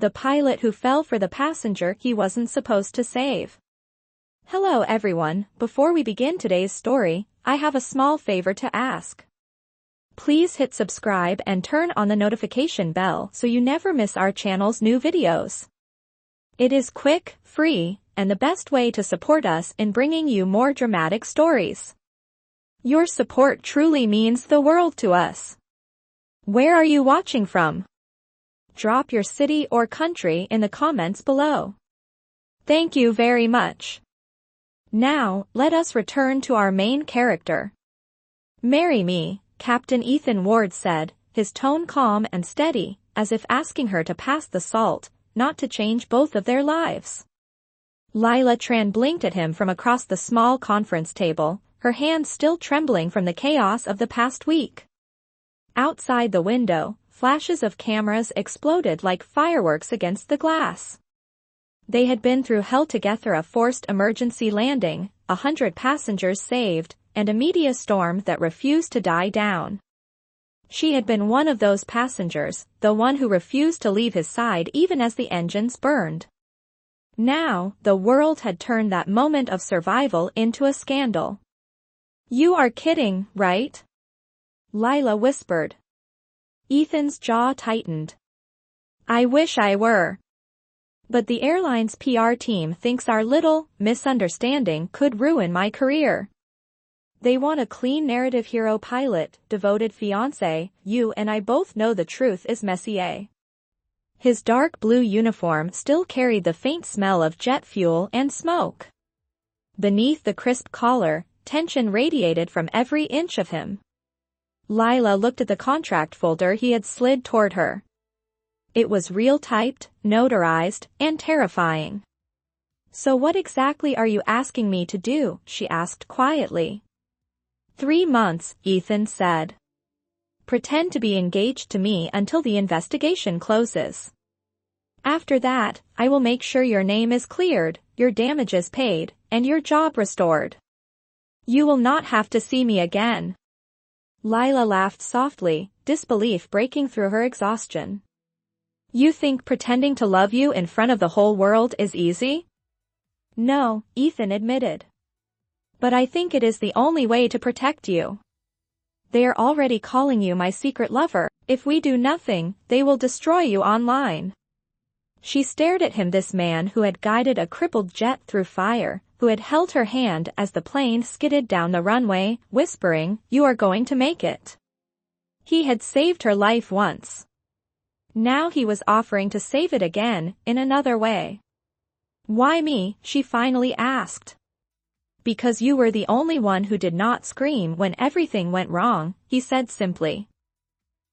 the pilot who fell for the passenger he wasn't supposed to save. Hello everyone, before we begin today's story, I have a small favor to ask. Please hit subscribe and turn on the notification bell so you never miss our channel's new videos. It is quick, free, and the best way to support us in bringing you more dramatic stories. Your support truly means the world to us. Where are you watching from? Drop your city or country in the comments below. Thank you very much. Now, let us return to our main character. "Marry me," Captain Ethan Ward said, his tone calm and steady, as if asking her to pass the salt, not to change both of their lives. Lila Tran blinked at him from across the small conference table, her hands still trembling from the chaos of the past week. Outside the window, flashes of cameras exploded like fireworks against the glass. They had been through hell together: a forced emergency landing, 100 passengers saved, and a media storm that refused to die down. She had been one of those passengers, the one who refused to leave his side even as the engines burned. Now, the world had turned that moment of survival into a scandal. "You are kidding, right?" Lila whispered. Ethan's jaw tightened. "I wish I were. But the airline's PR team thinks our little misunderstanding could ruin my career. They want a clean narrative hero pilot, devoted fiancé. You and I both know the truth is Messier." His dark blue uniform still carried the faint smell of jet fuel and smoke. Beneath the crisp collar, tension radiated from every inch of him. Lila looked at the contract folder he had slid toward her. It was real-typed, notarized, and terrifying. "So what exactly are you asking me to do?" she asked quietly. 3 months, Ethan said. "Pretend to be engaged to me until the investigation closes. After that, I will make sure your name is cleared, your damages paid, and your job restored. You will not have to see me again." Lila laughed softly, disbelief breaking through her exhaustion. "You think pretending to love you in front of the whole world is easy?" "No," Ethan admitted. "But I think it is the only way to protect you. They are already calling you my secret lover. If we do nothing, they will destroy you online." She stared at him, this man who had guided a crippled jet through fire, who had held her hand as the plane skidded down the runway, whispering, "You are going to make it." He had saved her life once. Now he was offering to save it again, in another way. "Why me?" she finally asked. "Because you were the only one who did not scream when everything went wrong," he said simply.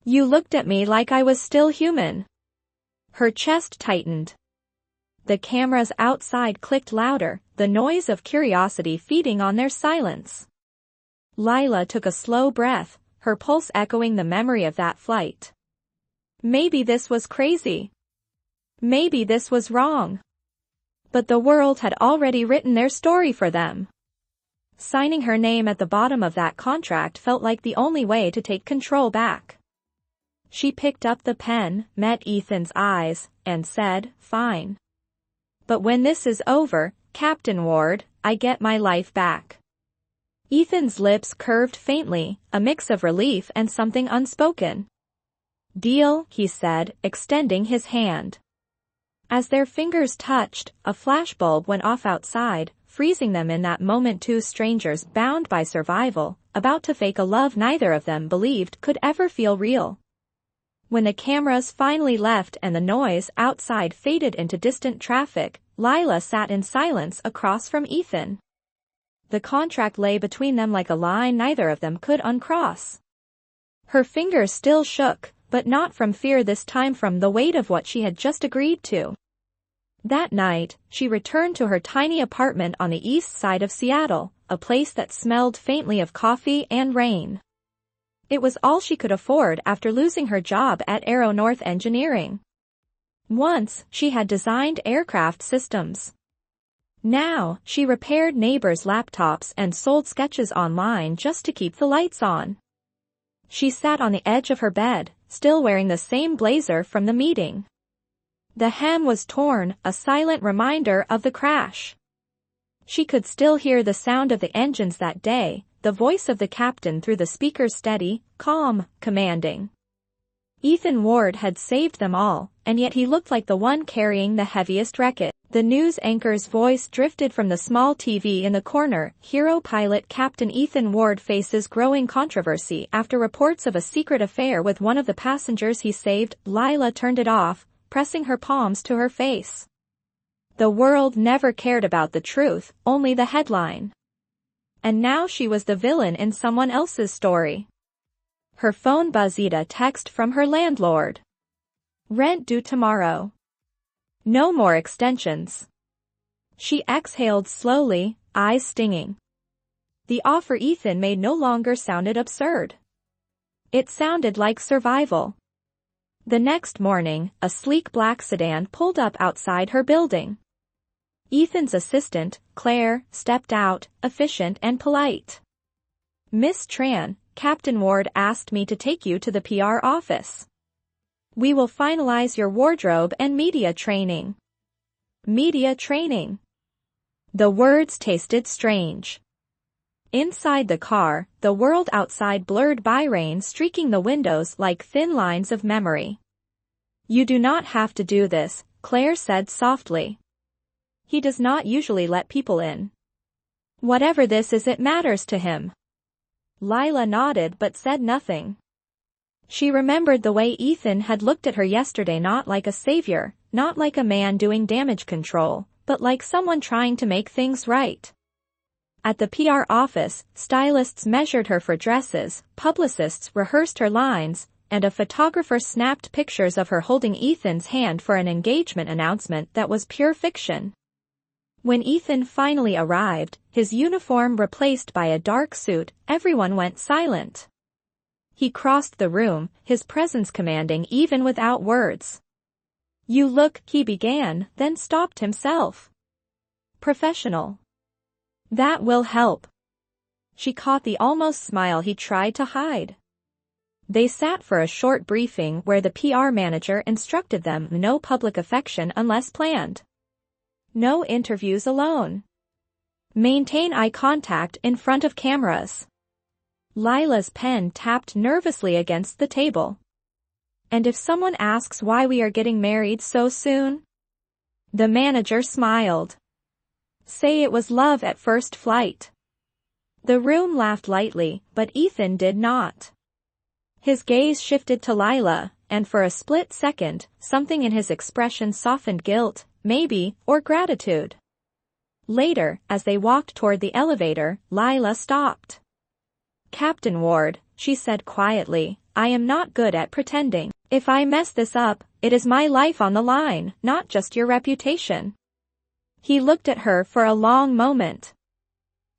"You looked at me like I was still human." Her chest tightened. The cameras outside clicked louder, the noise of curiosity feeding on their silence. Lila took a slow breath, her pulse echoing the memory of that flight. Maybe this was crazy. Maybe this was wrong. But the world had already written their story for them. Signing her name at the bottom of that contract felt like the only way to take control back. She picked up the pen, met Ethan's eyes, and said, "Fine. But when this is over, Captain Ward, I get my life back." Ethan's lips curved faintly, a mix of relief and something unspoken. "Deal," he said, extending his hand. As their fingers touched, a flashbulb went off outside, freezing them in that moment. Two strangers bound by survival, about to fake a love neither of them believed could ever feel real. When the cameras finally left and the noise outside faded into distant traffic, Lila sat in silence across from Ethan. The contract lay between them like a line neither of them could uncross. Her fingers still shook, but not from fear this time, from the weight of what she had just agreed to. That night, she returned to her tiny apartment on the east side of Seattle, a place that smelled faintly of coffee and rain. It was all she could afford after losing her job at Aero North Engineering. Once, she had designed aircraft systems. Now, she repaired neighbors' laptops and sold sketches online just to keep the lights on. She sat on the edge of her bed, still wearing the same blazer from the meeting. The hem was torn, a silent reminder of the crash. She could still hear the sound of the engines that day, the voice of the captain through the speakers steady, calm, commanding. Ethan Ward had saved them all, and yet he looked like the one carrying the heaviest wreckage. The news anchor's voice drifted from the small TV in the corner. Hero pilot Captain Ethan Ward faces growing controversy after reports of a secret affair with one of the passengers he saved. Lila turned it off, pressing her palms to her face. The world never cared about the truth, only the headline. And now she was the villain in someone else's story. Her phone buzzed, a text from her landlord. Rent due tomorrow. No more extensions. She exhaled slowly, eyes stinging. The offer Ethan made no longer sounded absurd. It sounded like survival. The next morning, a sleek black sedan pulled up outside her building. Ethan's assistant, Claire, stepped out, efficient and polite. Miss Tran, Captain Ward asked me to take you to the PR office. We will finalize your wardrobe and media training. Media training. The words tasted strange. Inside the car, the world outside blurred by rain streaking the windows like thin lines of memory. You do not have to do this, Claire said softly. He does not usually let people in. Whatever this is, it matters to him. Lila nodded but said nothing. She remembered the way Ethan had looked at her yesterday, not like a savior, not like a man doing damage control, but like someone trying to make things right. At the PR office, stylists measured her for dresses, publicists rehearsed her lines, and a photographer snapped pictures of her holding Ethan's hand for an engagement announcement that was pure fiction. When Ethan finally arrived, his uniform replaced by a dark suit, everyone went silent. He crossed the room, his presence commanding even without words. You look, he began, then stopped himself. Professional. That will help. She caught the almost smile he tried to hide. They sat for a short briefing where the PR manager instructed them no public affection unless planned. No interviews alone. Maintain eye contact in front of cameras. Lila's pen tapped nervously against the table. And if someone asks why we are getting married so soon? The manager smiled. Say it was love at first flight. The room laughed lightly, but Ethan did not. His gaze shifted to Lila, and for a split second, something in his expression softened guilt, maybe, or gratitude. Later, as they walked toward the elevator, Lila stopped. Captain Ward, she said quietly, I am not good at pretending. If I mess this up, it is my life on the line, not just your reputation. He looked at her for a long moment.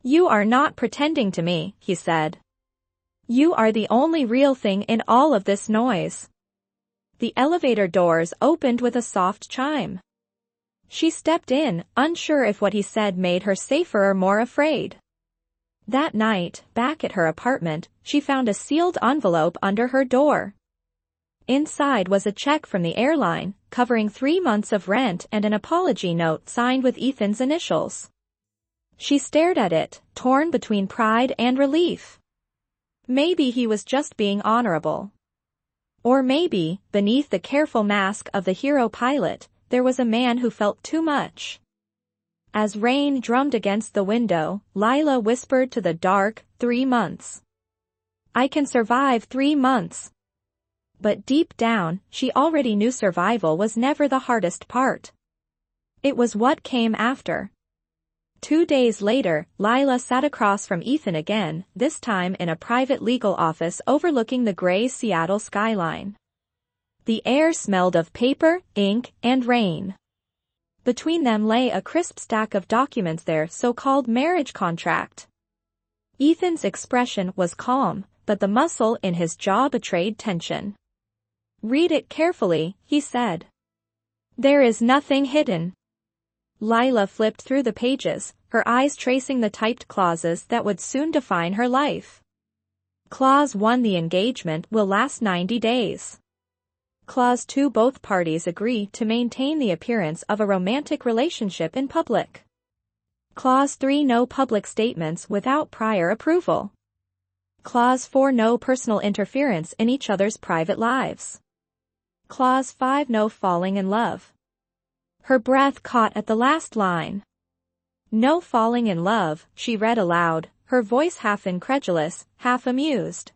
You are not pretending to me, he said. You are the only real thing in all of this noise. The elevator doors opened with a soft chime. She stepped in, unsure if what he said made her safer or more afraid. That night, back at her apartment, she found a sealed envelope under her door. Inside was a check from the airline, covering 3 months of rent and an apology note signed with Ethan's initials. She stared at it, torn between pride and relief. Maybe he was just being honorable. Or maybe, beneath the careful mask of the hero pilot, there was a man who felt too much. As rain drummed against the window, Lila whispered to the dark, 3 months. I can survive 3 months. But deep down, she already knew survival was never the hardest part. It was what came after. 2 days later, Lila sat across from Ethan again, this time in a private legal office overlooking the gray Seattle skyline. The air smelled of paper, ink, and rain. Between them lay a crisp stack of documents, their so-called marriage contract. Ethan's expression was calm, but the muscle in his jaw betrayed tension. Read it carefully, he said. There is nothing hidden. Lila flipped through the pages, her eyes tracing the typed clauses that would soon define her life. Clause 1: The engagement will last 90 days. Clause 2. Both parties agree to maintain the appearance of a romantic relationship in public. Clause 3. No public statements without prior approval. Clause 4. No personal interference in each other's private lives. Clause 5. No falling in love. Her breath caught at the last line. No falling in love, she read aloud, her voice half incredulous, half amused.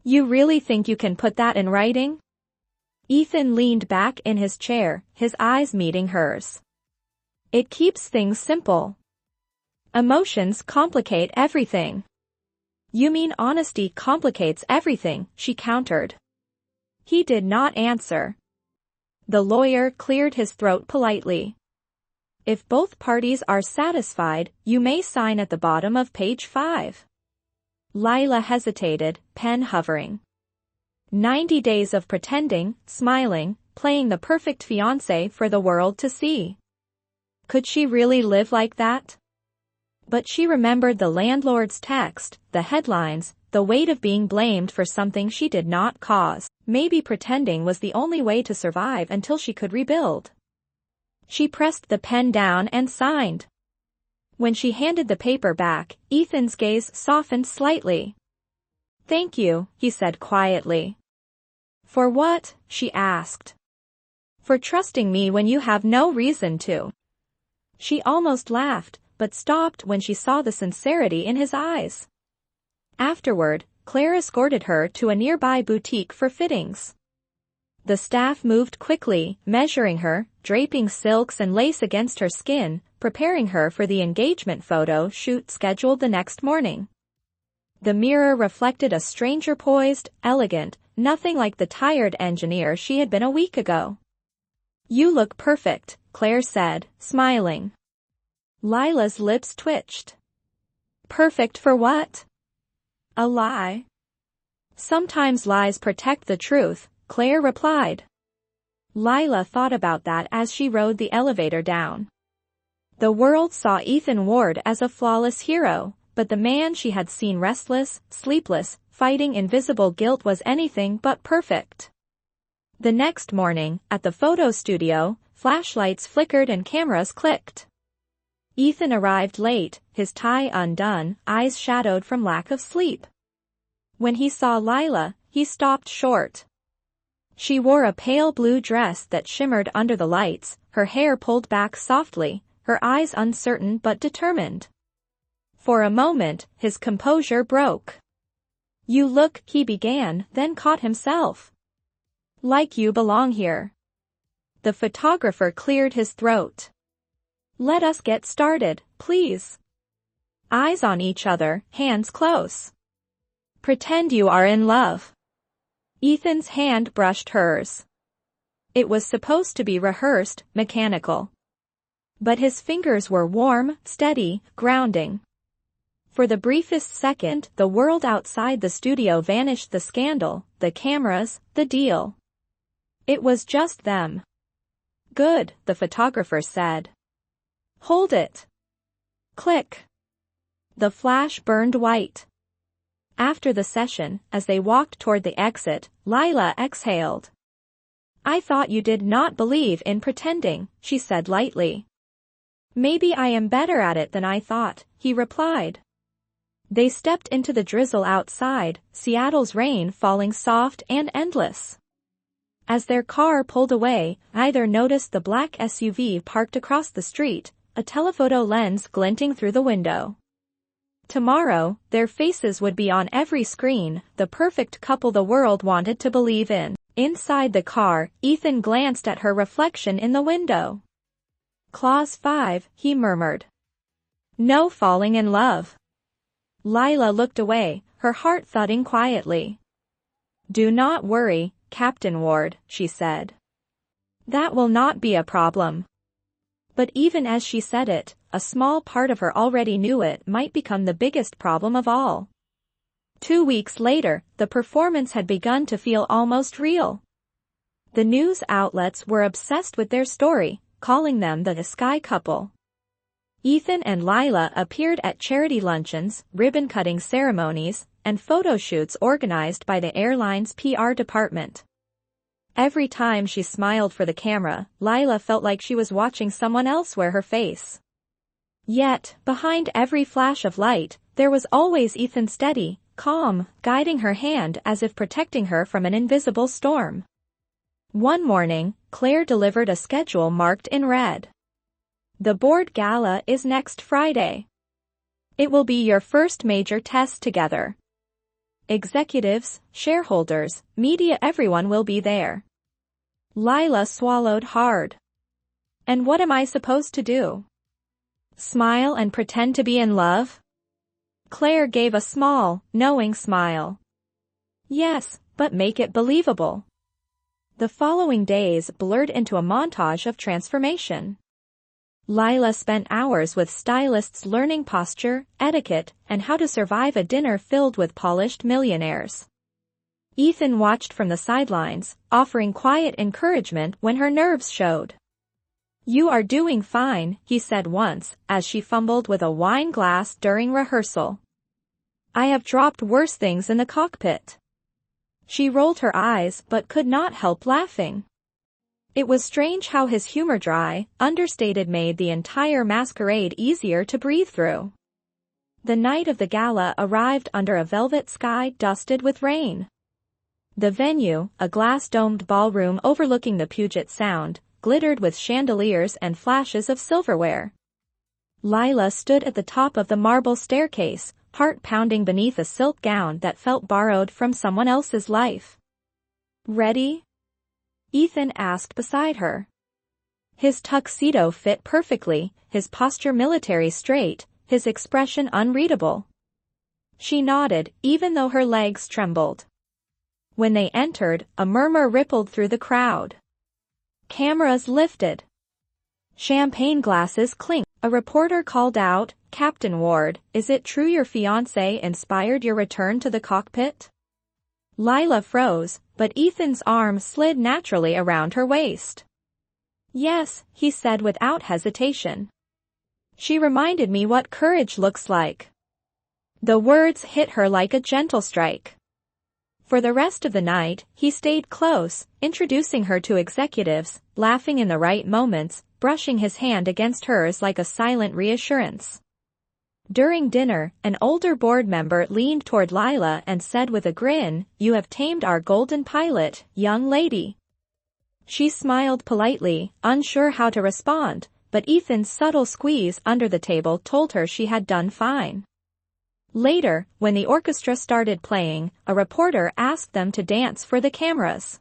You really think you can put that in writing? Ethan leaned back in his chair, his eyes meeting hers. It keeps things simple. Emotions complicate everything. You mean honesty complicates everything, she countered. He did not answer. The lawyer cleared his throat politely. If both parties are satisfied, you may sign at the bottom of page 5. Lila hesitated, pen hovering. 90 days of pretending, smiling, playing the perfect fiancé for the world to see. Could she really live like that? But she remembered the landlord's text, the headlines, the weight of being blamed for something she did not cause. Maybe pretending was the only way to survive until she could rebuild. She pressed the pen down and signed. When she handed the paper back, Ethan's gaze softened slightly. Thank you, he said quietly. For what? She asked. For trusting me when you have no reason to. She almost laughed, but stopped when she saw the sincerity in his eyes. Afterward, Claire escorted her to a nearby boutique for fittings. The staff moved quickly, measuring her, draping silks and lace against her skin, preparing her for the engagement photo shoot scheduled the next morning. The mirror reflected a stranger poised, elegant, nothing like the tired engineer she had been a week ago. You look perfect, Claire said, smiling. Lila's lips twitched. Perfect for what? A lie. Sometimes lies protect the truth, Claire replied. Lila thought about that as she rode the elevator down. The world saw Ethan Ward as a flawless hero, but the man she had seen restless, sleepless, fighting invisible guilt was anything but perfect. The next morning, at the photo studio, flashlights flickered and cameras clicked. Ethan arrived late, his tie undone, eyes shadowed from lack of sleep. When he saw Lila, he stopped short. She wore a pale blue dress that shimmered under the lights, her hair pulled back softly, her eyes uncertain but determined. For a moment, his composure broke. You look, he began, then caught himself. Like you belong here. The photographer cleared his throat. Let us get started, please. Eyes on each other, hands close. Pretend you are in love. Ethan's hand brushed hers. It was supposed to be rehearsed, mechanical. But his fingers were warm, steady, grounding. For the briefest second, the world outside the studio vanished, the scandal, the cameras, the deal. It was just them. Good, the photographer said. Hold it. Click. The flash burned white. After the session, as they walked toward the exit, Lila exhaled. I thought you did not believe in pretending, she said lightly. Maybe I am better at it than I thought, he replied. They stepped into the drizzle outside, Seattle's rain falling soft and endless. As their car pulled away, neither noticed the black SUV parked across the street, a telephoto lens glinting through the window. Tomorrow, their faces would be on every screen, the perfect couple the world wanted to believe in. Inside the car, Ethan glanced at her reflection in the window. Clause 5, he murmured. No falling in love. Lila looked away, her heart thudding quietly. Do not worry, Captain Ward, she said. That will not be a problem. But even as she said it, a small part of her already knew it might become the biggest problem of all. 2 weeks later, the performance had begun to feel almost real. The news outlets were obsessed with their story, calling them the Sky Couple. Ethan and Lila appeared at charity luncheons, ribbon-cutting ceremonies, and photo shoots organized by the airline's PR department. Every time she smiled for the camera, Lila felt like she was watching someone else wear her face. Yet, behind every flash of light, there was always Ethan, steady, calm, guiding her hand as if protecting her from an invisible storm. One morning, Claire delivered a schedule marked in red. The board gala is next Friday. It will be your first major test together. Executives, shareholders, media, everyone will be there. Lila swallowed hard. And what am I supposed to do? Smile and pretend to be in love? Claire gave a small, knowing smile. Yes, but make it believable. The following days blurred into a montage of transformation. Lila spent hours with stylists learning posture, etiquette, and how to survive a dinner filled with polished millionaires. Ethan watched from the sidelines, offering quiet encouragement when her nerves showed. "You are doing fine," he said once, as she fumbled with a wine glass during rehearsal. "I have dropped worse things in the cockpit." She rolled her eyes but could not help laughing. It was strange how his humor, dry, understated, made the entire masquerade easier to breathe through. The night of the gala arrived under a velvet sky dusted with rain. The venue, a glass-domed ballroom overlooking the Puget Sound, glittered with chandeliers and flashes of silverware. Lila stood at the top of the marble staircase, heart pounding beneath a silk gown that felt borrowed from someone else's life. "Ready?" Ethan asked beside her. His tuxedo fit perfectly, his posture military straight, his expression unreadable. She nodded, even though her legs trembled. When they entered, a murmur rippled through the crowd. Cameras lifted. Champagne glasses clinked. A reporter called out, "Captain Ward, is it true your fiancé inspired your return to the cockpit?" Lila froze, but Ethan's arm slid naturally around her waist. "Yes," he said without hesitation. "She reminded me what courage looks like." The words hit her like a gentle strike. For the rest of the night, he stayed close, introducing her to executives, laughing in the right moments, brushing his hand against hers like a silent reassurance. During dinner, an older board member leaned toward Lila and said with a grin, "You have tamed our golden pilot, young lady." She smiled politely, unsure how to respond, but Ethan's subtle squeeze under the table told her she had done fine. Later, when the orchestra started playing, a reporter asked them to dance for the cameras.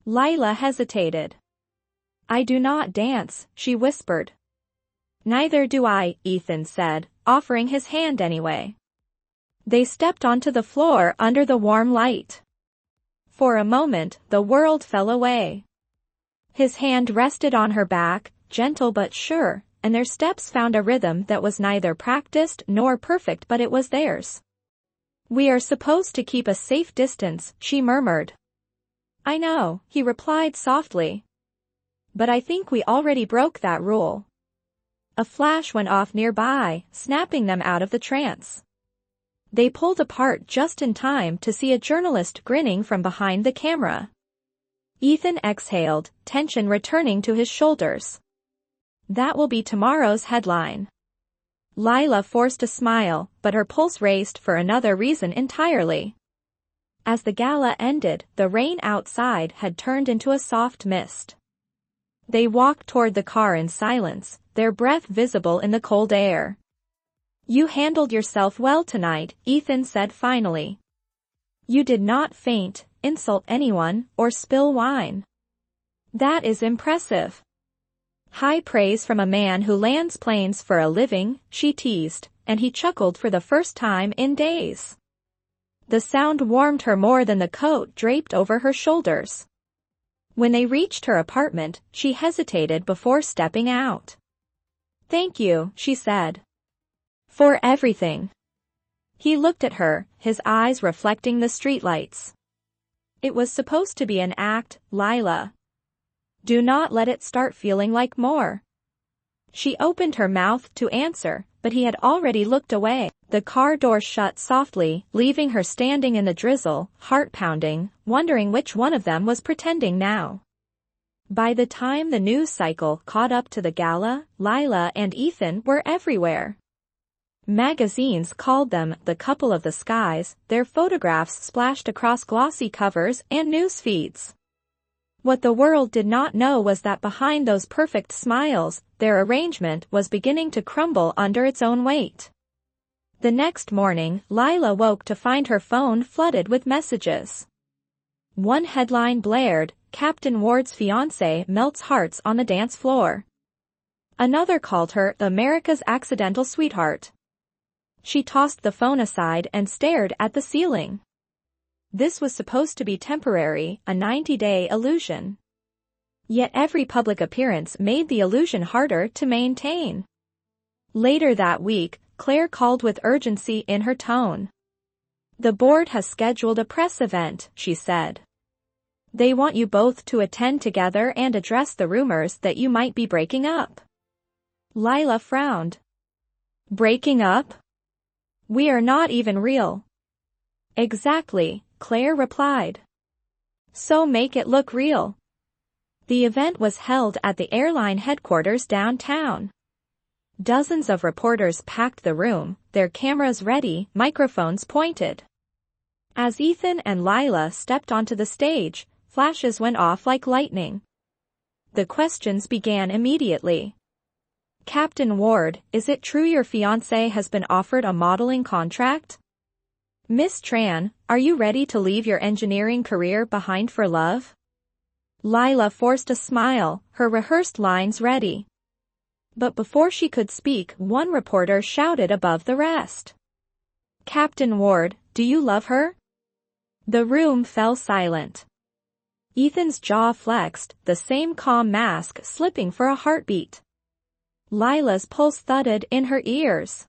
Lila hesitated. "I do not dance," she whispered. "Neither do I," Ethan said, offering his hand anyway. They stepped onto the floor under the warm light. For a moment, the world fell away. His hand rested on her back, gentle but sure, and their steps found a rhythm that was neither practiced nor perfect, but it was theirs. "We are supposed to keep a safe distance," she murmured. "I know," he replied softly. "But I think we already broke that rule." A flash went off nearby, snapping them out of the trance. They pulled apart just in time to see a journalist grinning from behind the camera. Ethan exhaled, tension returning to his shoulders. That will be tomorrow's headline. Lila forced a smile, but her pulse raced for another reason entirely. As the gala ended, the rain outside had turned into a soft mist. They walked toward the car in silence, their breath visible in the cold air. "You handled yourself well tonight," Ethan said finally. "You did not faint, insult anyone, or spill wine. That is impressive." "High praise from a man who lands planes for a living," she teased, and he chuckled for the first time in days. The sound warmed her more than the coat draped over her shoulders. When they reached her apartment, she hesitated before stepping out. "Thank you," she said. "For everything." He looked at her, his eyes reflecting the streetlights. "It was supposed to be an act, Lila. Do not let it start feeling like more." She opened her mouth to answer, but he had already looked away. The car door shut softly, leaving her standing in the drizzle, heart pounding, wondering which one of them was pretending now. By the time the news cycle caught up to the gala, Lila and Ethan were everywhere. Magazines called them the couple of the skies, their photographs splashed across glossy covers and news feeds. What the world did not know was that behind those perfect smiles, their arrangement was beginning to crumble under its own weight. The next morning, Lila woke to find her phone flooded with messages. One headline blared, "Captain Ward's fiancé melts hearts on the dance floor." Another called her America's accidental sweetheart. She tossed the phone aside and stared at the ceiling. This was supposed to be temporary, a 90-day illusion. Yet every public appearance made the illusion harder to maintain. Later that week, Claire called with urgency in her tone. "The board has scheduled a press event," she said. "They want you both to attend together and address the rumors that you might be breaking up." Lila frowned. "Breaking up? We are not even real." "Exactly," Claire replied. "So make it look real." The event was held at the airline headquarters downtown. Dozens of reporters packed the room, their cameras ready, microphones pointed. As Ethan and Lila stepped onto the stage, flashes went off like lightning. The questions began immediately. "Captain Ward, is it true your fiancé has been offered a modeling contract? Miss Tran, are you ready to leave your engineering career behind for love?" Lila forced a smile, her rehearsed lines ready. But before she could speak, one reporter shouted above the rest. "Captain Ward, do you love her?" The room fell silent. Ethan's jaw flexed, the same calm mask slipping for a heartbeat. Lila's pulse thudded in her ears.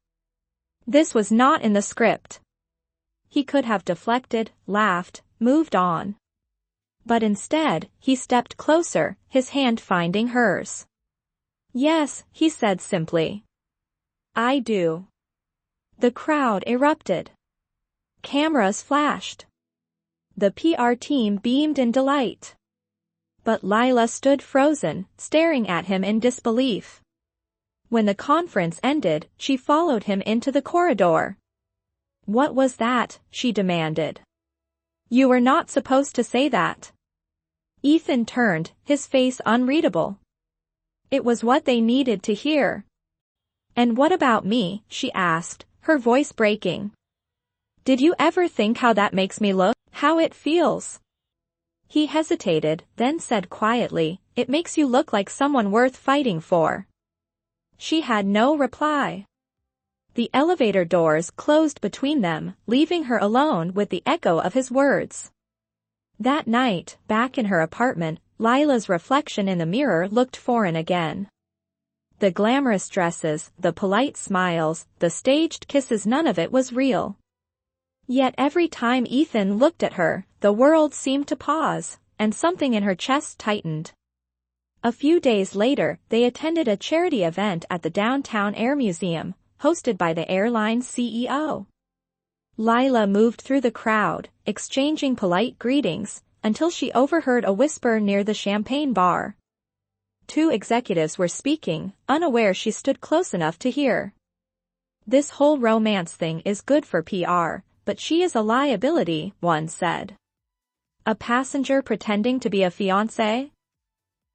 This was not in the script. He could have deflected, laughed, moved on. But instead, he stepped closer, his hand finding hers. "Yes," he said simply. "I do." The crowd erupted. Cameras flashed. The PR team beamed in delight. But Lila stood frozen, staring at him in disbelief. When the conference ended, she followed him into the corridor. "What was that?" she demanded. "You were not supposed to say that." Ethan turned, his face unreadable. It was what they needed to hear. "And what about me?" she asked, her voice breaking. "Did you ever think how that makes me look? How it feels?" He hesitated, then said quietly, "It makes you look like someone worth fighting for." She had no reply. The elevator doors closed between them, leaving her alone with the echo of his words. That night, back in her apartment, Lila's reflection in the mirror looked foreign again. The glamorous dresses, the polite smiles, the staged kisses, none of it was real. Yet every time Ethan looked at her, the world seemed to pause, and something in her chest tightened. A few days later, they attended a charity event at the Downtown Air Museum, hosted by the airline's CEO. Lila moved through the crowd, exchanging polite greetings, until she overheard a whisper near the champagne bar. Two executives were speaking, unaware she stood close enough to hear. "This whole romance thing is good for PR, but she is a liability," one said. "A passenger pretending to be a fiancé?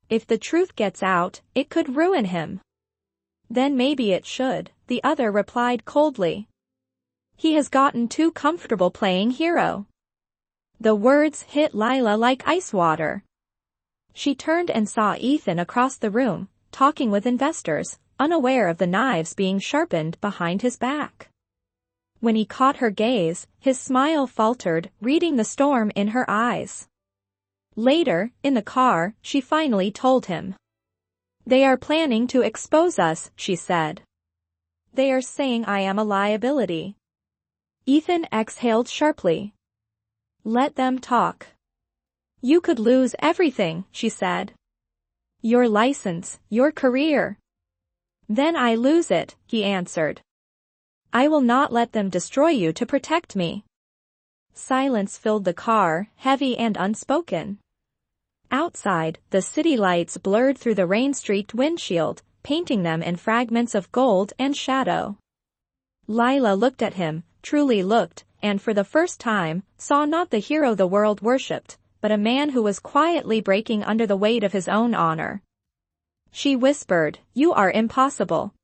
If the truth gets out, it could ruin him." "Then maybe it should," the other replied coldly. "He has gotten too comfortable playing hero." The words hit Lila like ice water. She turned and saw Ethan across the room, talking with investors, unaware of the knives being sharpened behind his back. When he caught her gaze, his smile faltered, reading the storm in her eyes. Later, in the car, she finally told him. "They are planning to expose us," she said. "They are saying I am a liability." Ethan exhaled sharply. "Let them talk." "You could lose everything," she said. "Your license, your career." Then I lose it, he answered. I will not let them destroy you to protect me. Silence filled the car, heavy and unspoken. Outside, the city lights blurred through the rain-streaked windshield, painting them in fragments of gold and shadow. Lila looked at him, truly looked, and for the first time, saw not the hero the world worshipped, but a man who was quietly breaking under the weight of his own honor. She whispered, "You are impossible."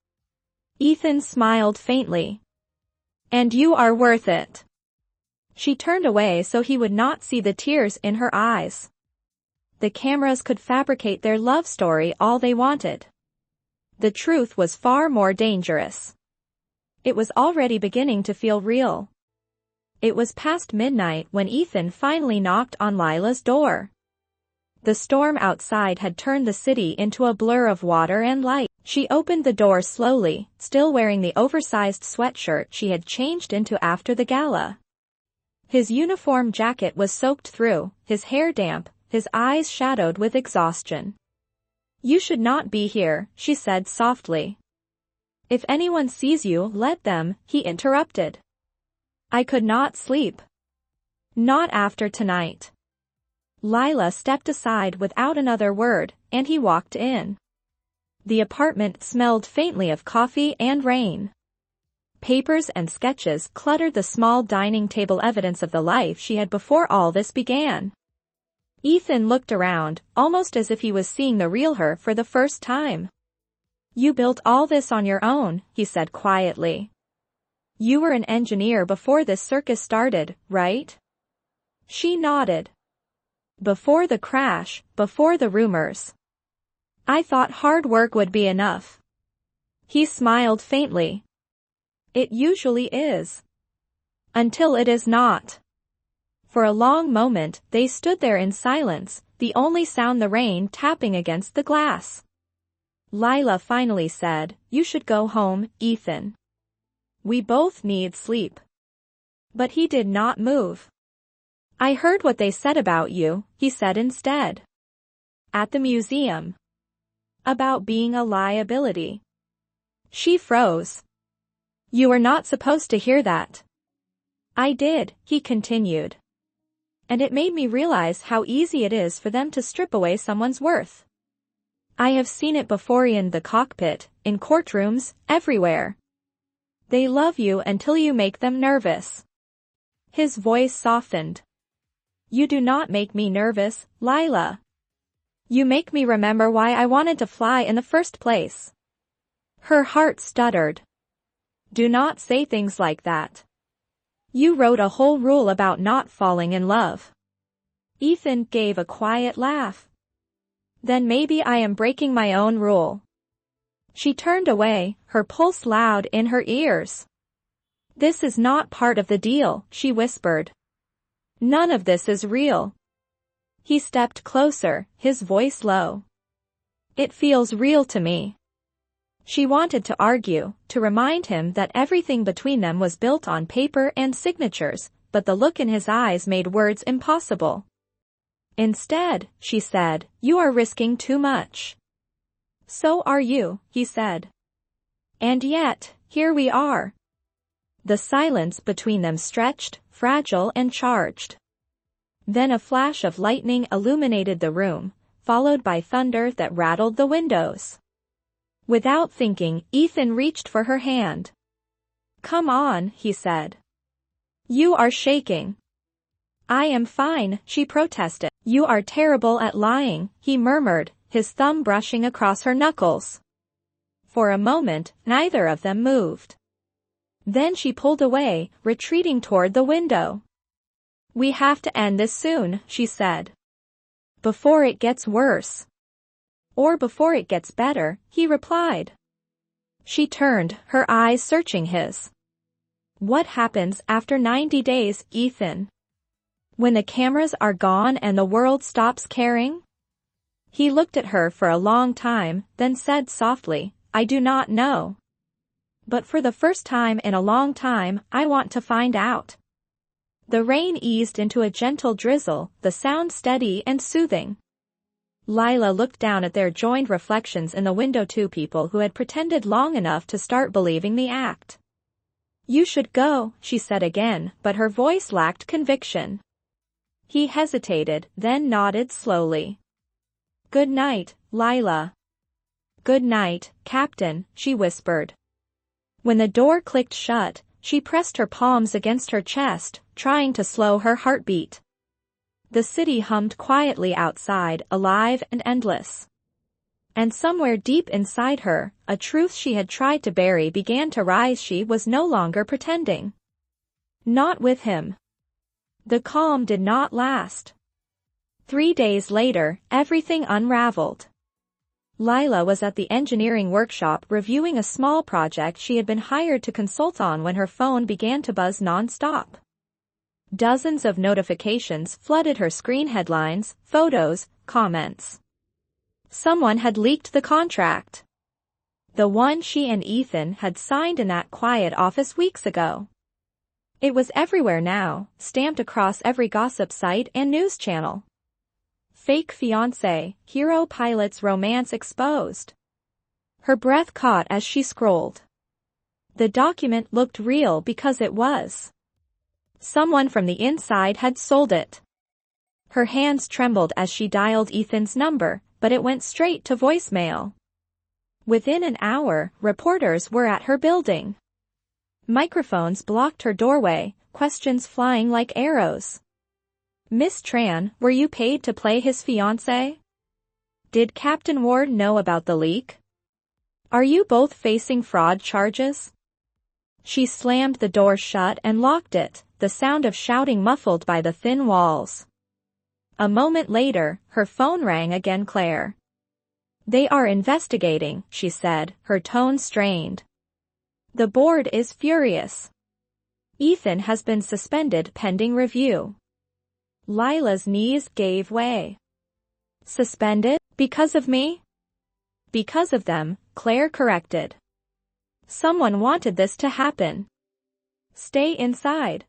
Ethan smiled faintly. "And you are worth it." She turned away so he would not see the tears in her eyes. The cameras could fabricate their love story all they wanted. The truth was far more dangerous. It was already beginning to feel real. It was past midnight when Ethan finally knocked on Lila's door. The storm outside had turned the city into a blur of water and light. She opened the door slowly, still wearing the oversized sweatshirt she had changed into after the gala. His uniform jacket was soaked through, his hair damp, his eyes shadowed with exhaustion. "You should not be here," she said softly. "If anyone sees you, let them," he interrupted. "I could not sleep. Not after tonight." Lila stepped aside without another word, and he walked in. The apartment smelled faintly of coffee and rain. Papers and sketches cluttered the small dining table, evidence of the life she had before all this began. Ethan looked around, almost as if he was seeing the real her for the first time. "You built all this on your own," he said quietly. "You were an engineer before this circus started, right?" She nodded. "Before the crash, before the rumors. I thought hard work would be enough." He smiled faintly. "It usually is. Until it is not." For a long moment, they stood there in silence, the only sound the rain tapping against the glass. Lila finally said, "You should go home, Ethan. We both need sleep." But he did not move. "I heard what they said about you," he said instead. "At the museum. About being a liability." She froze. "You were not supposed to hear that." "I did," he continued. "And it made me realize how easy it is for them to strip away someone's worth. I have seen it before in the cockpit, in courtrooms, everywhere. They love you until you make them nervous." His voice softened. "You do not make me nervous, Lila. You make me remember why I wanted to fly in the first place." Her heart stuttered. "Do not say things like that. You wrote a whole rule about not falling in love." Ethan gave a quiet laugh. "Then maybe I am breaking my own rule." She turned away, her pulse loud in her ears. "This is not part of the deal," she whispered. "None of this is real." He stepped closer, his voice low. "It feels real to me." She wanted to argue, to remind him that everything between them was built on paper and signatures, but the look in his eyes made words impossible. "Instead," she said, "you are risking too much." "So are you," he said. "And yet, here we are." The silence between them stretched, fragile and charged. Then a flash of lightning illuminated the room, followed by thunder that rattled the windows. Without thinking, Ethan reached for her hand. "Come on," he said. "You are shaking." "I am fine," she protested. "You are terrible at lying," he murmured, his thumb brushing across her knuckles. For a moment, neither of them moved. Then she pulled away, retreating toward the window. "We have to end this soon," she said. "Before it gets worse." "Or before it gets better," he replied. She turned, her eyes searching his. "What happens after 90 days, Ethan? When the cameras are gone and the world stops caring?" He looked at her for a long time, then said softly, "I do not know. But for the first time in a long time, I want to find out." The rain eased into a gentle drizzle, the sound steady and soothing. Lila looked down at their joined reflections in the window. Two people who had pretended long enough to start believing the act. You should go, she said again, but her voice lacked conviction. He hesitated, then nodded slowly. Good night, Lila. Good night, Captain, she whispered. When the door clicked shut, she pressed her palms against her chest, trying to slow her heartbeat. The city hummed quietly outside, alive and endless. And somewhere deep inside her, a truth she had tried to bury began to rise. She was no longer pretending. Not with him. The calm did not last. 3 days later, everything unraveled. Lila was at the engineering workshop reviewing a small project she had been hired to consult on when her phone began to buzz non-stop. Dozens of notifications flooded her screen: headlines, photos, comments. Someone had leaked the contract. The one she and Ethan had signed in that quiet office weeks ago. It was everywhere now, stamped across every gossip site and news channel. Fake fiancé, hero pilot's romance exposed. Her breath caught as she scrolled. The document looked real because it was. Someone from the inside had sold it. Her hands trembled as she dialed Ethan's number, but it went straight to voicemail. Within an hour, reporters were at her building. Microphones blocked her doorway, questions flying like arrows. Miss Tran, were you paid to play his fiancé? Did Captain Ward know about the leak? Are you both facing fraud charges? She slammed the door shut and locked it, the sound of shouting muffled by the thin walls. A moment later, her phone rang again. Claire. They are investigating, she said, her tone strained. The board is furious. Ethan has been suspended pending review. Lila's knees gave way. Suspended? Because of me? Because of them, Claire corrected. Someone wanted this to happen. Stay inside.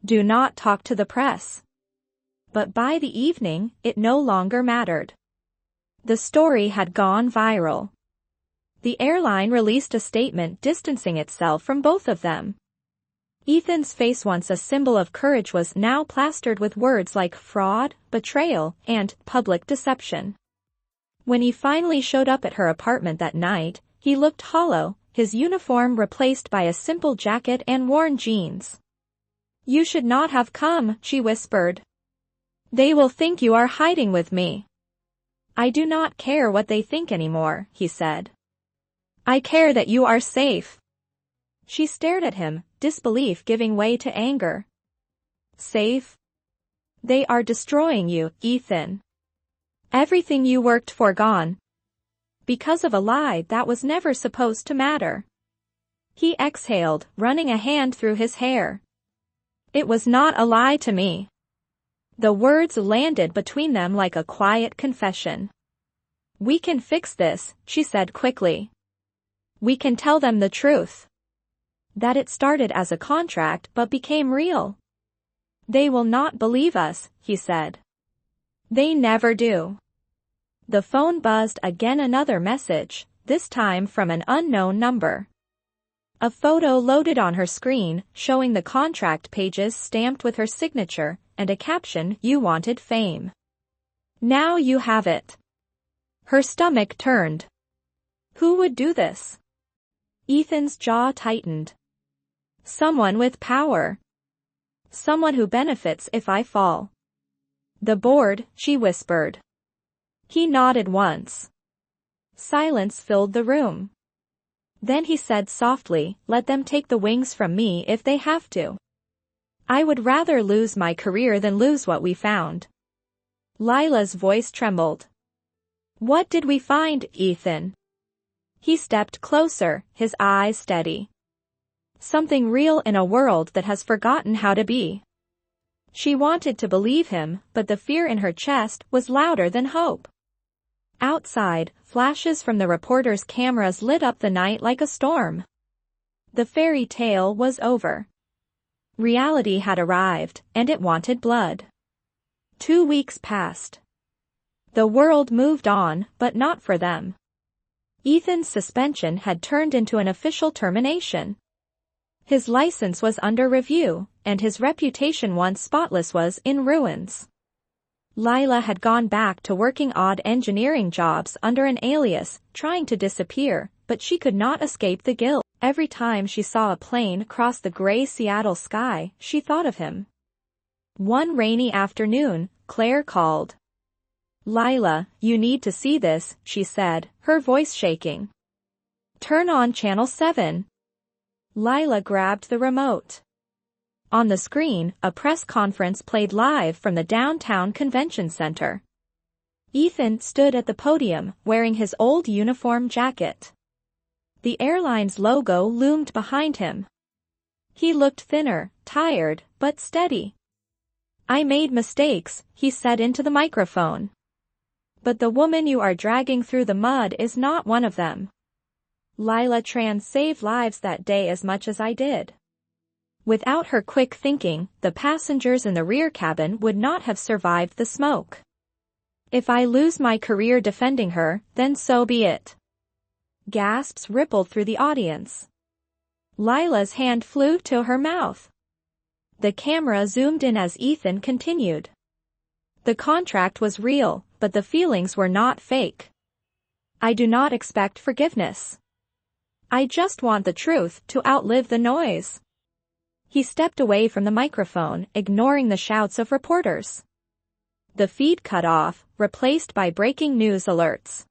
Do not talk to the press. But by the evening, it no longer mattered. The story had gone viral. The airline released a statement distancing itself from both of them. Ethan's face, once a symbol of courage, was now plastered with words like fraud, betrayal, and public deception. When he finally showed up at her apartment that night, he looked hollow, his uniform replaced by a simple jacket and worn jeans. You should not have come, she whispered. They will think you are hiding with me. I do not care what they think anymore, he said. I care that you are safe. She stared at him, disbelief giving way to anger. Safe? They are destroying you, Ethan. Everything you worked for gone. Because of a lie that was never supposed to matter. He exhaled, running a hand through his hair. It was not a lie to me. The words landed between them like a quiet confession. We can fix this, she said quickly. We can tell them the truth. That it started as a contract but became real. They will not believe us, he said. They never do. The phone buzzed again, another message, this time from an unknown number. A photo loaded on her screen, showing the contract pages stamped with her signature, and a caption, "You wanted fame. Now you have it." Her stomach turned. Who would do this? Ethan's jaw tightened. Someone with power. Someone who benefits if I fall. The board, she whispered. He nodded once. Silence filled the room. Then he said softly, let them take the wings from me if they have to. I would rather lose my career than lose what we found. Lila's voice trembled. What did we find, Ethan? He stepped closer, his eyes steady. Something real in a world that has forgotten how to be. She wanted to believe him, but the fear in her chest was louder than hope. Outside, flashes from the reporters' cameras lit up the night like a storm. The fairy tale was over. Reality had arrived, and it wanted blood. 2 weeks passed. The world moved on, but not for them. Ethan's suspension had turned into an official termination. His license was under review, and his reputation once spotless was in ruins. Lila had gone back to working odd engineering jobs under an alias, trying to disappear, but she could not escape the guilt. Every time she saw a plane cross the gray Seattle sky, she thought of him. One rainy afternoon, Claire called. "Lila, you need to see this," she said, her voice shaking. "Turn on Channel 7. Lila grabbed the remote. On the screen, a press conference played live from the downtown convention center. Ethan stood at the podium, wearing his old uniform jacket. The airline's logo loomed behind him. He looked thinner, tired, but steady. "I made mistakes," he said into the microphone. "But the woman you are dragging through the mud is not one of them. Lila Tran saved lives that day as much as I did." Without her quick thinking, the passengers in the rear cabin would not have survived the smoke. "If I lose my career defending her, then so be it." Gasps rippled through the audience. Lila's hand flew to her mouth. The camera zoomed in as Ethan continued. "The contract was real, but the feelings were not fake. I do not expect forgiveness. I just want the truth to outlive the noise." He stepped away from the microphone, ignoring the shouts of reporters. The feed cut off, replaced by breaking news alerts.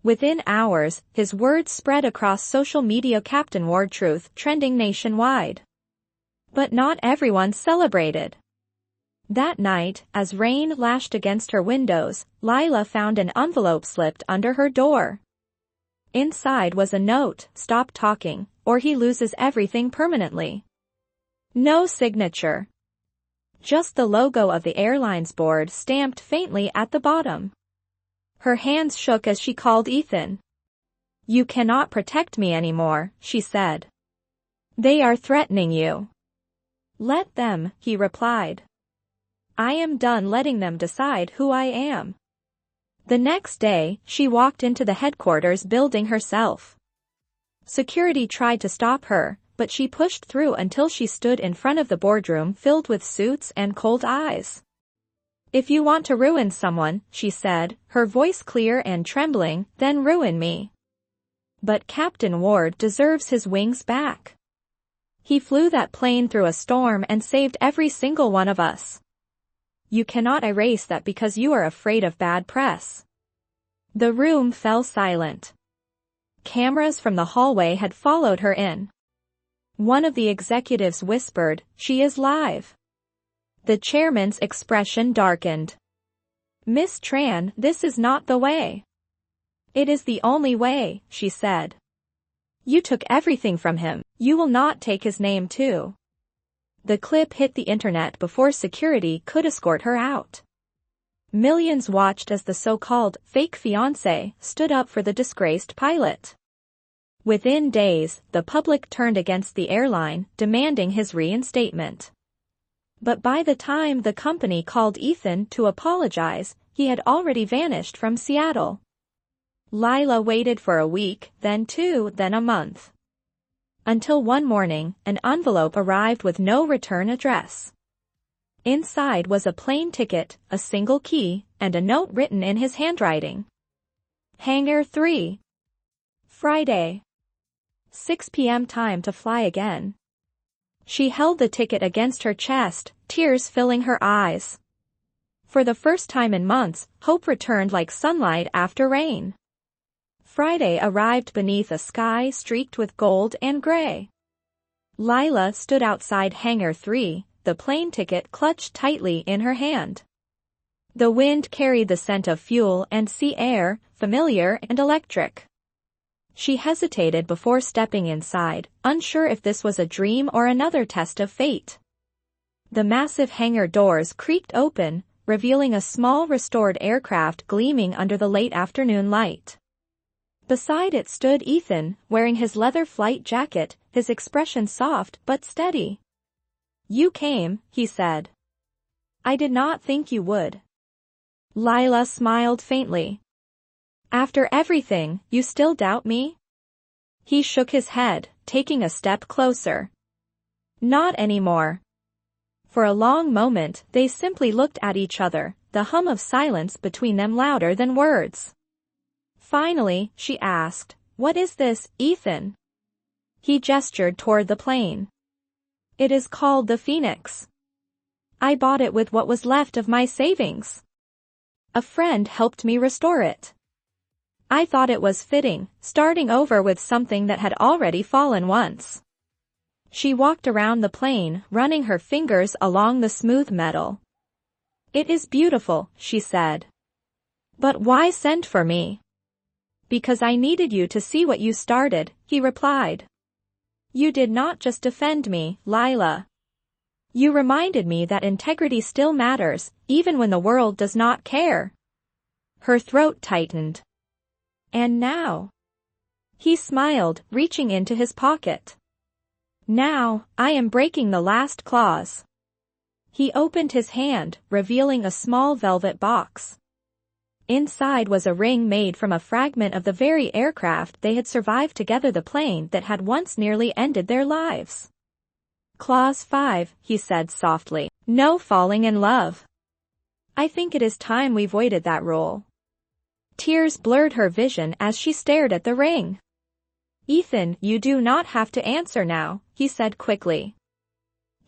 Within hours, his words spread across social media. Captain Ward truth trending nationwide. But not everyone celebrated. That night, as rain lashed against her windows, Lila found an envelope slipped under her door. Inside was a note: "Stop talking, or he loses everything permanently." No signature. Just the logo of the airline's board stamped faintly at the bottom. Her hands shook as she called Ethan. "You cannot protect me anymore," she said. "They are threatening you." "Let them," he replied. "I am done letting them decide who I am." The next day, she walked into the headquarters building herself. Security tried to stop her, but she pushed through until she stood in front of the boardroom filled with suits and cold eyes. "If you want to ruin someone," she said, her voice clear and trembling, "then ruin me. But Captain Ward deserves his wings back. He flew that plane through a storm and saved every single one of us. You cannot erase that because you are afraid of bad press." The room fell silent. Cameras from the hallway had followed her in. One of the executives whispered, "She is live." The chairman's expression darkened. "Miss Tran, this is not the way." "It is the only way," she said. "You took everything from him. You will not take his name too." The clip hit the internet before security could escort her out. Millions watched as the so-called fake fiancé stood up for the disgraced pilot. Within days, the public turned against the airline, demanding his reinstatement. But by the time the company called Ethan to apologize, he had already vanished from Seattle. Lila waited for a week, then 2, then a month. Until one morning, an envelope arrived with no return address. Inside was a plane ticket, a single key, and a note written in his handwriting. Hangar 3. Friday. 6 p.m. time to fly again. She held the ticket against her chest, tears filling her eyes. For the first time in months, hope returned like sunlight after rain. Friday arrived beneath a sky streaked with gold and gray. Lila stood outside Hangar 3, the plane ticket clutched tightly in her hand. The wind carried the scent of fuel and sea air, familiar and electric. She hesitated before stepping inside, unsure if this was a dream or another test of fate. The massive hangar doors creaked open, revealing a small restored aircraft gleaming under the late afternoon light. Beside it stood Ethan, wearing his leather flight jacket, his expression soft but steady. "You came," he said. "I did not think you would." Lila smiled faintly. After everything, you still doubt me? He shook his head, taking a step closer. Not anymore. For a long moment, they simply looked at each other, the hum of silence between them louder than words. Finally, she asked, "What is this, Ethan?" He gestured toward the plane. "It is called the Phoenix. I bought it with what was left of my savings. A friend helped me restore it. I thought it was fitting, starting over with something that had already fallen once." She walked around the plane, running her fingers along the smooth metal. "It is beautiful," she said. "But why send for me?" "Because I needed you to see what you started," he replied. "You did not just defend me, Lila. You reminded me that integrity still matters, even when the world does not care." Her throat tightened. "And now?" He smiled, reaching into his pocket. "Now, I am breaking the last clause." He opened his hand, revealing a small velvet box. Inside was a ring made from a fragment of the very aircraft they had survived together, the plane that had once nearly ended their lives. "Clause 5, he said softly. "No falling in love. I think it is time we voided that rule." Tears blurred her vision as she stared at the ring. "Ethan, you do not have to answer now," he said quickly.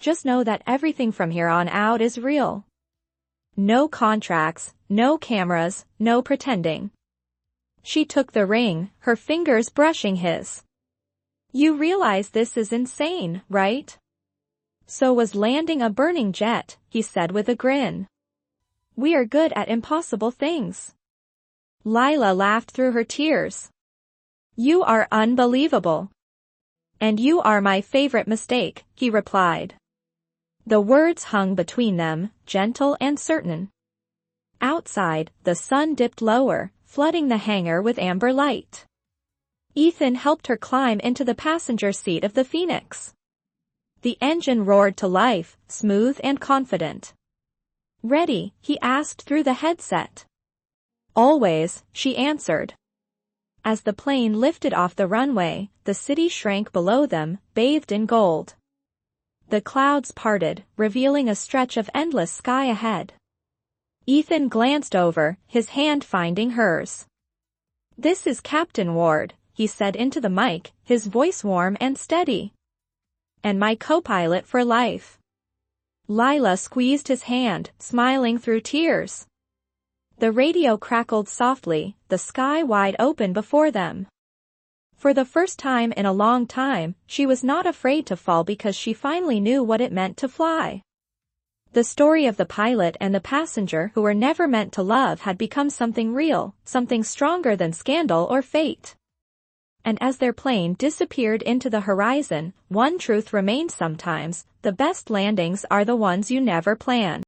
"Just know that everything from here on out is real. No contracts, no cameras, no pretending." She took the ring, her fingers brushing his. "You realize this is insane, right?" "So was landing a burning jet," he said with a grin. "We are good at impossible things." Lila laughed through her tears. "You are unbelievable." "And you are my favorite mistake," he replied. The words hung between them, gentle and certain. Outside, the sun dipped lower, flooding the hangar with amber light. Ethan helped her climb into the passenger seat of the Phoenix. The engine roared to life, smooth and confident. "Ready?" he asked through the headset. "Always," she answered. As the plane lifted off the runway, the city shrank below them, bathed in gold. The clouds parted, revealing a stretch of endless sky ahead. Ethan glanced over, his hand finding hers. "This is Captain Ward," he said into the mic, his voice warm and steady. "And my co-pilot for life." Lila squeezed his hand, smiling through tears. The radio crackled softly, the sky wide open before them. For the first time in a long time, she was not afraid to fall because she finally knew what it meant to fly. The story of the pilot and the passenger who were never meant to love had become something real, something stronger than scandal or fate. And as their plane disappeared into the horizon, one truth remained: sometimes, the best landings are the ones you never plan.